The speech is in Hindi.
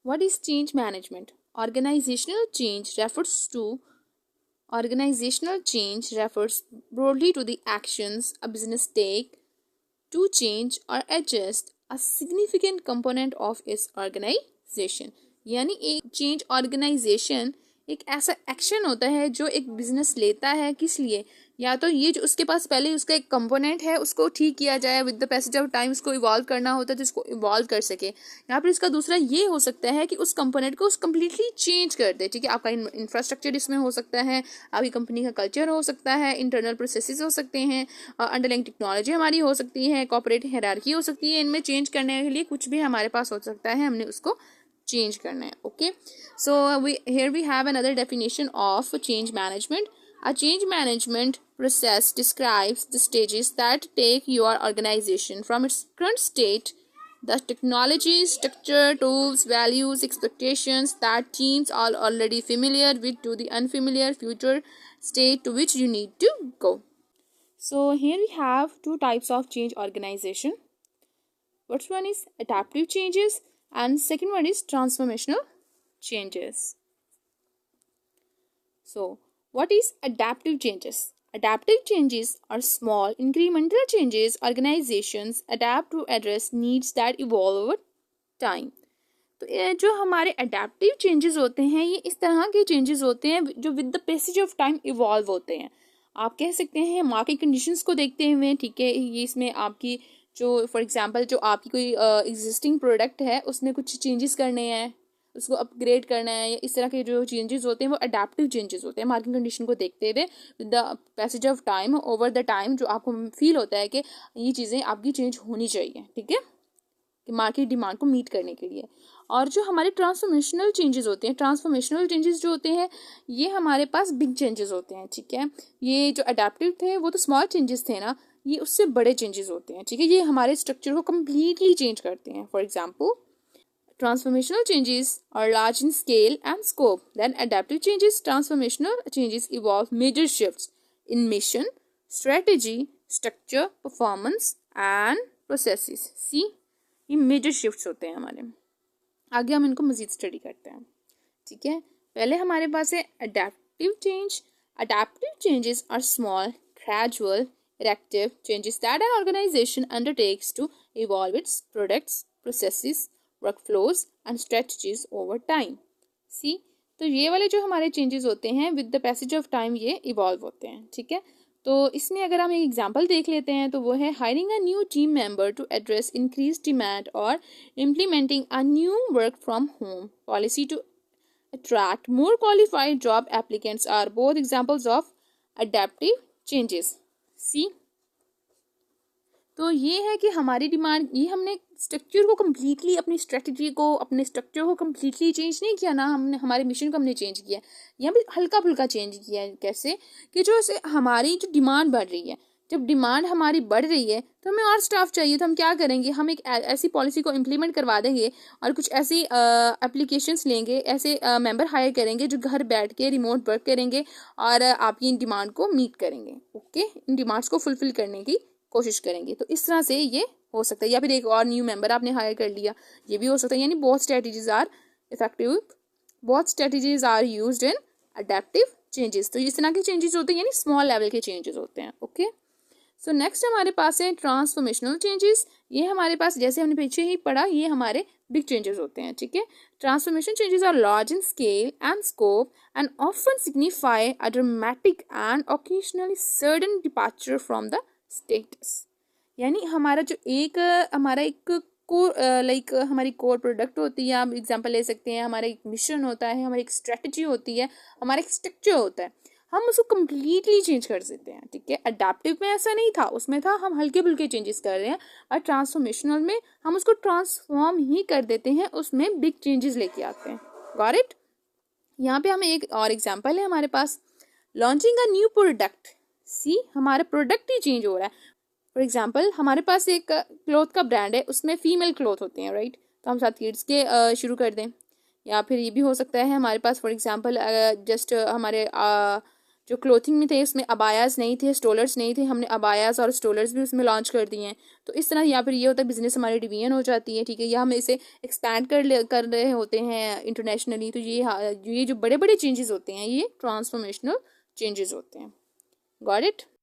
What is change management? Organizational change refers broadly to the actions a business take to change or adjust a significant component of its organization. यानी एक चेंज ऑर्गेनाइजेशन एक ऐसा एक्शन होता है जो एक बिजनेस लेता है, किस लिए? या तो ये जो उसके पास पहले उसका एक कंपोनेंट है उसको ठीक किया जाए, with the passage of time उसको इवॉल्व करना होता है तो इसको इवॉल्व कर सके। यहाँ पर इसका दूसरा ये हो सकता है कि उस कंपोनेंट को उस कम्प्लीटली चेंज कर दे। ठीक है, आपका इंफ्रास्ट्रक्चर इसमें हो सकता है, आपकी कंपनी का कल्चर हो सकता है, इंटरनल प्रोसेसेस हो सकते हैं, अंडरलाइंग टेक्नोलॉजी हमारी हो सकती है, कॉर्पोरेट हायरार्की हो सकती है। इनमें चेंज करने के लिए कुछ भी हमारे पास हो सकता है, हमने उसको चेंज करना है। Okay, so here we have another definition of change management. A change management process describes the stages that take your organization from its current state, the technology, structure, tools, values, expectations that teams are already familiar with to the unfamiliar future state to which you need to go. So here we have two types of change organization. First one is adaptive changes and second one is transformational changes. So what is adaptive changes? Adaptive changes are small incremental changes organizations adapt to address needs that evolve over time. तो ये जो हमारे अडेप्टिव चेंजेस होते हैं ये इस तरह के चेंजेस होते हैं जो with the passage of time evolve होते हैं। आप कह सकते हैं मार्केट कंडीशंस को देखते हुए, ठीक है, ये इसमें आपकी जो फॉर एग्जांपल जो आपकी कोई एग्जिस्टिंग प्रोडक्ट है उसमें कुछ चेंजेस करने हैं, उसको अपग्रेड करना है, इस तरह के जो चेंजेस होते हैं वो अडेप्टिव चेंजेस होते हैं मार्केट कंडीशन को देखते हुए with the passage of time over the time, जो आपको फील होता है कि ये चीज़ें आपकी चेंज होनी चाहिए, ठीक है, कि मार्केट डिमांड को मीट करने के लिए। और जो हमारे ट्रांसफॉर्मेशनल चेंजेस होते हैं, ट्रांसफॉर्मेशनल चेंजेस जो होते हैं ये हमारे पास बिग चेंजेस होते हैं, ठीक है। ये जो अडेप्टिव थे वो तो स्मॉल चेंजेस थे ना, ये उससे बड़े चेंजेस होते हैं, ठीक है, ये हमारे स्ट्रक्चर को कम्प्लीटली चेंज करते हैं। For example transformational changes are large in scale and scope. Then adaptive transformational changes involve major shifts in mission, strategy, structure, performance and processes. See, ये मेजर शिफ्ट्स होते हैं हमारे। आगे हम इनको मजीद स्टडी करते हैं, ठीक है। पहले हमारे पास है adaptive change. Adaptive changes are small gradual इरेक्टिव changes that an organisation undertakes to evolve its products, processes, workflows and strategies over time. See, तो ये वाले जो हमारे चेंजेस होते हैं with the passage of time ये इवॉल्व होते हैं, ठीक है। तो इसमें अगर हम एक एग्जांपल देख लेते हैं तो वो है hiring a new team member to address increase demand और implementing a new work from home policy to attract more qualified job applicants are both examples of adaptive changes. See, तो ये है कि हमारी डिमांड, ये हमने स्ट्रक्चर को कम्प्लीटली, अपनी स्ट्रेटजी को, अपने स्ट्रक्चर को कम्प्लीटली चेंज नहीं किया ना, हमने हमारे मिशन को हमने चेंज किया, यहाँ पे हल्का फुल्का चेंज किया है। कैसे कि जो हमारी जो डिमांड बढ़ रही है, जब डिमांड हमारी बढ़ रही है तो हमें और स्टाफ चाहिए, तो हम क्या करेंगे, हम एक ऐसी पॉलिसी को इम्प्लीमेंट करवा देंगे और कुछ ऐसी एप्लीकेशंस लेंगे, ऐसे मेंबर हायर करेंगे जो घर बैठ के रिमोट वर्क करेंगे और आपकी इन डिमांड को मीट करेंगे। ओके, इन डिमांड्स को फुलफिल करने की कोशिश करेंगे। तो इस तरह से ये हो सकता है, या फिर एक और न्यू मेंबर आपने हायर कर लिया, ये भी हो सकता है। यानी बहुत स्ट्रेटजीज आर इफेक्टिव, बहुत strategies are used in adaptive changes. तो इस तरह के चेंजेस होते हैं, यानी स्मॉल लेवल के चेंजेस होते हैं। ओके, सो नेक्स्ट हमारे पास है ट्रांसफॉर्मेशनल चेंजेस। ये हमारे पास, जैसे हमने पीछे ही पढ़ा, ये हमारे बिग चेंजेस होते हैं, ठीक है। Transformation changes are large in scale and scope and often signify a dramatic and occasionally sudden departure from the status. यानी हमारा जो हमारा एक कोर लाइक हमारी कोर प्रोडक्ट होती है, आप एग्जांपल ले सकते हैं, हमारा एक मिशन होता है, हमारी एक स्ट्रेटजी होती है, हमारा एक स्ट्रक्चर होता है, हम उसको कम्प्लीटली चेंज कर देते हैं, ठीक है। अडेप्टिव में ऐसा नहीं था, उसमें था हम हल्के फुल्के चेंजेस कर रहे हैं, और ट्रांसफॉर्मेशनल में हम उसको ट्रांसफॉर्म ही कर देते हैं, उसमें बिग चेंजेस लेके आते हैं। Got it. यहाँ पे हमें एक और एग्जांपल है हमारे पास, लॉन्चिंग अ न्यू प्रोडक्ट। सी, हमारा प्रोडक्ट ही चेंज हो रहा है। फॉर एग्जाम्पल हमारे पास एक क्लॉथ का ब्रांड है, उसमें फीमेल क्लॉथ होते हैं, राइट, तो हम साथ किड्स के शुरू कर दें। या फिर ये भी हो सकता है हमारे पास फॉर एग्जाम्पल जस्ट हमारे जो क्लोथिंग में थे उसमें अबायास नहीं थे, स्टोलर्स नहीं थे, हमने अबायास और स्टोलर्स भी उसमें लॉन्च कर दिए हैं। तो इस तरह यहाँ पर ये होता है बिजनेस हमारी डिवीजन हो जाती है, ठीक है, या हम इसे एक्सपैंड कर रहे होते हैं इंटरनेशनली। तो ये जो बड़े बड़े चेंजेस होते हैं ये ट्रांसफॉर्मेशनल चेंजेस होते हैं। Got it.